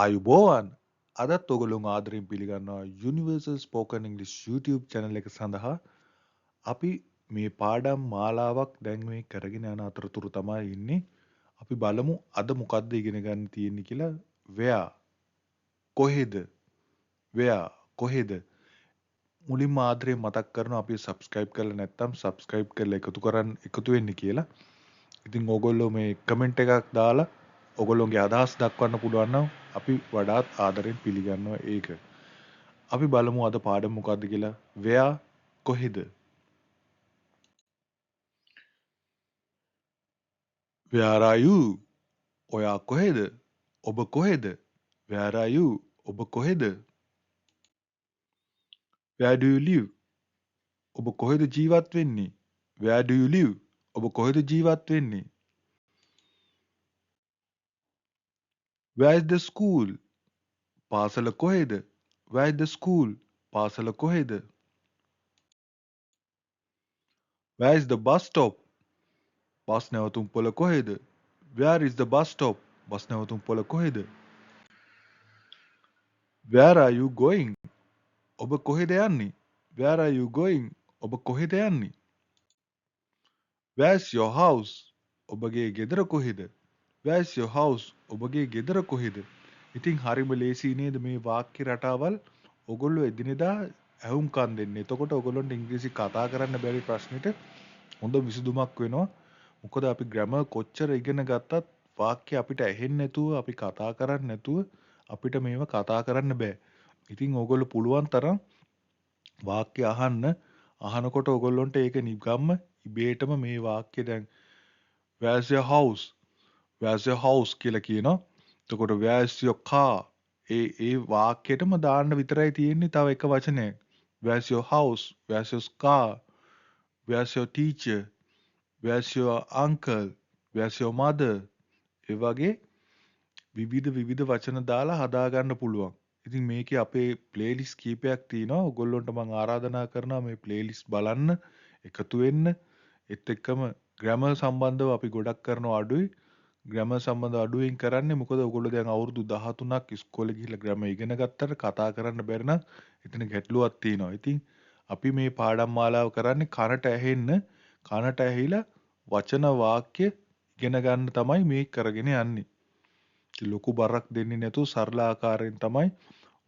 ආයුබෝවන් අදත් ඔගොලුන් ආදරෙන් පිළිගන්නවා Universal Spoken English YouTube channel එක සඳහා අපි මේ පාඩම් මාලාවක් දැන් මේ කරගෙන යන අතරතුර තමයි ඉන්නේ. අපි බලමු අද මොකද්ද ඉගෙන ගන්න තියෙන්නේ කියලා. where කොහෙද where කොහෙද මුලින්ම ආදරෙන් මතක් කරනවා අපි subscribe කරලා නැත්නම් subscribe කරලා එකතු වෙන්න කියලා. ඉතින් ඕගොල්ලෝ මේ කමෙන්ට් එකක් දාලා ඔගොල්ලොන්ගේ අදහස් දක්වන්න පුළුවන් නම් අපි වඩාත් ආදරෙන් පිළිගන්නවා ඒක. අපි බලමු අද පාඩම මොකක්ද කියලා. where කොහෙද? where are you? ඔයා කොහෙද? ඔබ කොහෙද? where are you? ඔබ කොහෙද? where do you live? ඔබ කොහෙද ජීවත් වෙන්නේ? where do you live? ඔබ කොහෙද ජීවත් වෙන්නේ? where is the school? පාසල කොහෙද? where is the school? පාසල කොහෙද? where is the bus stop? Bus නැවතුම් පොළ කොහෙද? where is the bus stop? Bus නැවතුම් පොළ කොහෙද? where are you going? ඔබ කොහෙද යන්නේ? where are you going? ඔබ කොහෙද යන්නේ? where's your house? ඔබගේ ගෙදර කොහෙද? where's your house? ඔබගේ ගෙදර කොහෙද? ඉතින් හරිම ලේසි නේද මේ වාක්‍ය රටාවල් ඔගොල්ලෝ එදිනෙදා ඇහුම්කන් දෙන්න. එතකොට ඔගොල්ලන්ට ඉංග්‍රීසි කතා කරන්න බැරි ප්‍රශ්නෙට හොඳ විසඳුමක් වෙනවා. මොකද අපි ග්‍රැමර් කොච්චර ඉගෙන ගත්තත් වාක්‍ය අපිට ඇහෙන්නේ නැතුව අපි කතා කරන්නේ නැතුව අපිට මේව කතා කරන්න බෑ. ඉතින් ඕගොල්ලෝ පුළුවන් තරම් වාක්‍ය අහනකොට ඔයගොල්ලොන්ට ඒක නිකම්ම ඉබේටම මේ වාක්‍ය දැන් where's your house? where's your house කියලා කියනවා. එතකොට where's your car? ඒ වාක්‍යයටම දාන්න විතරයි තියෙන්නේ තව එක වචනයක්. where's your house? where's your car? where's your teacher? where's your uncle? where's your mother? ඒ වගේ විවිධ වචන දාලා හදාගන්න පුළුවන්. ඉතින් මේකේ අපේ ප්ලේලිස්ට් කීපයක් තියෙනවා. ඔයගොල්ලන්ට මම ආරාධනා කරනවා මේ ප්ලේලිස්ට් බලන්න, එකතු වෙන්න. ඒත් එක්කම ග්‍රැමර් සම්බන්ධව අපි ගොඩක් කරනවා අඩුයි. ග්‍රැමර් සම්බන්ධව අඩුවෙන් කරන්නේ මොකද ඔයගොල්ලෝ දැන් අවුරුදු 13ක් ඉස්කෝලේ ගිහිල්ලා ග්‍රැමර් ඉගෙන ගත්තට කතා කරන්න බැරි නම් එතන ගැටලුවක් තියෙනවා. ඉතින් අපි මේ පාඩම් මාලාව කරන්නේ කනට ඇහෙන්න, කනට ඇහිලා වචන වාක්‍ය ඉගෙන ගන්න තමයි මේ කරගෙන යන්නේ. ලොකු බරක් දෙන්නේ නැතුව සරල ආකාරයෙන් තමයි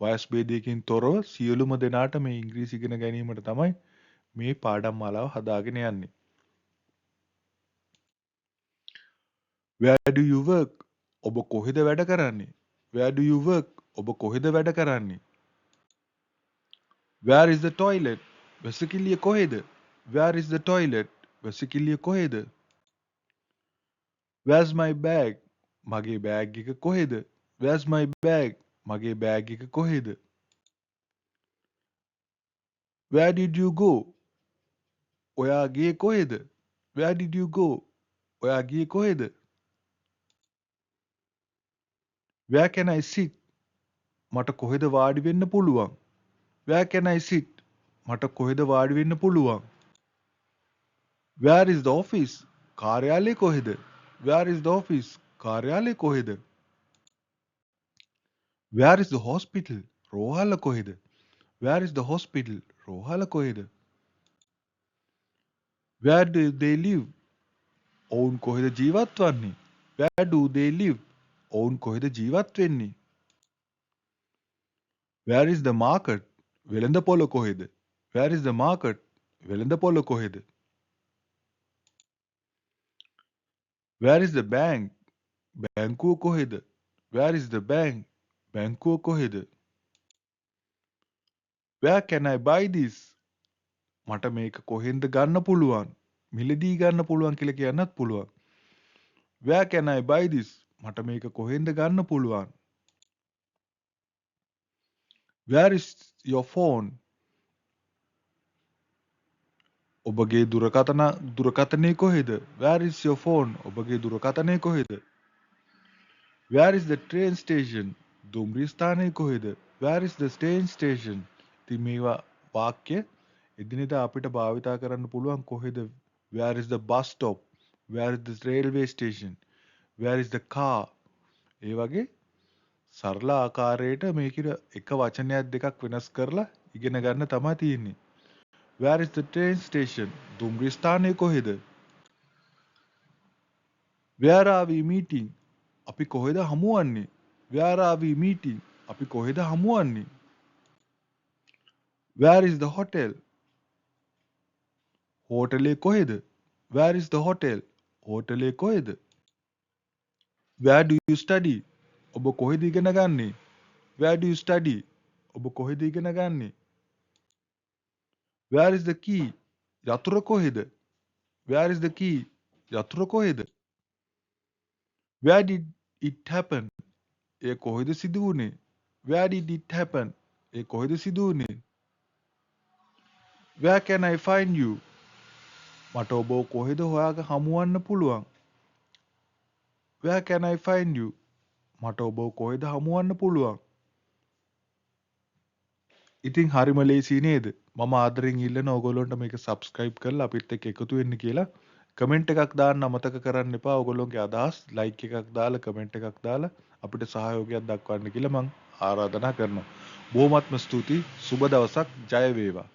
වයස් භේදයකින් තොරව සියලුම දෙනාට මේ ඉංග්‍රීසි ඉගෙන ගැනීමට තමයි මේ පාඩම් මාලාව හදාගෙන යන්නේ. Where do you work? ඔබ කොහෙද වැඩ කරන්නේ? Where do you work? ඔබ කොහෙද වැඩ කරන්නේ? Where is the toilet? වැසිකිළිය කොහෙද? Where is the toilet? වැසිකිළිය කොහෙද? Where's my bag? මගේ බෑග් එක කොහෙද? Where's my bag? මගේ බෑග් එක කොහෙද? Where did you go? ඔයා ගියේ කොහෙද? Where did you go? ඔයා ගියේ කොහෙද? Where can I sit? මට කොහෙද වාඩි වෙන්න පුළුවන්? Where can I sit? මට කොහෙද වාඩි වෙන්න පුළුවන්? Where is the office? කාර්යාලය කොහෙද? Where is the office? කාර්යාලය කොහෙද? Where is the hospital? රෝහල කොහෙද? Where is the hospital? රෝහල කොහෙද? Where do they live? ඔවුන් කොහෙද ජීවත් වන්නේ? Where do they live? ඔවුන් කොහෙද ජීවත් වෙන්නේ? Where is the market? වෙළඳපොළ කොහෙද? Where is the market? වෙළඳපොළ කොහෙද? Where is the bank? බැංකුව කොහෙද? Where is the bank? බැංකුව කොහෙද? Where can I buy this? මට මේක කොහෙන්ද ගන්න පුළුවන්? මිලදී ගන්න පුළුවන් කියලා කියන්නත් පුළුවන්. Where can I buy this? මට මේක කොහෙන්ද ගන්න පුළුවන්? Where is your phone? ඔබගේ දුරකථනය කොහෙද? Where is your phone? ඔබගේ දුරකථනය කොහෙද? Where is the train station? දුම්රිය ස්ථානය කොහෙද? Where is the train station? ඉතින් මේවා වාක්‍ය එදිනෙදා අපිට භාවිතා කරන්න පුළුවන් කොහෙද? Where is the bus stop? Where is the railway station? Where is the car? ඒ වගේ සරල ආකාරයට මේකේ එක වචනයක් දෙකක් වෙනස් කරලා ඉගෙන ගන්න තමයි තියෙන්නේ. Where is the train station? දුම්රිය ස්ථානය කොහෙද? Where are we meeting? අපි කොහෙද හමුවන්නේ? Where are we meeting? අපි කොහෙද හමුවන්නේ? Where is the hotel? හෝටලේ කොහෙද? Where is the hotel? හෝටලේ කොහෙද? Where do you study? ඔබ කොහෙද ඉගෙන ගන්නේ? Where do you study? ඔබ කොහෙද ඉගෙන ගන්නේ? Where is the key? යතුර කොහෙද? Where is the key? යතුර කොහෙද? Where did it happen? එය කොහෙද සිදු වුනේ? Where did it happen? ඒ කොහෙද සිදු වුනේ? Where can I find you? මට ඔබ කොහෙද හොයාග හමුවන්න පුළුවන්? Where can I find you? මට ඔබ කොහෙද හමුවන්න පුළුවන්? ඉතින් හරිම ලේසි නේද? මම ආදරෙන් ඉල්ලන ඕගොල්ලොන්ට මේක සබ්ස්ක්‍රයිබ් කරලා අපිත් එක්ක එකතු වෙන්න කියලා. කමෙන්ට් එකක් දාන්න අමතක කරන්න එපා. ඕගොල්ලොන්ගේ අදහස් ලයික් එකක් දාලා කමෙන්ට් එකක් දාලා අපිට සහයෝගයක් දක්වන්න කියලා මම ආරාධනා කරනවා. බොහොමත්ම ස්තුතියි. සුබ දවසක්. ජය වේවා.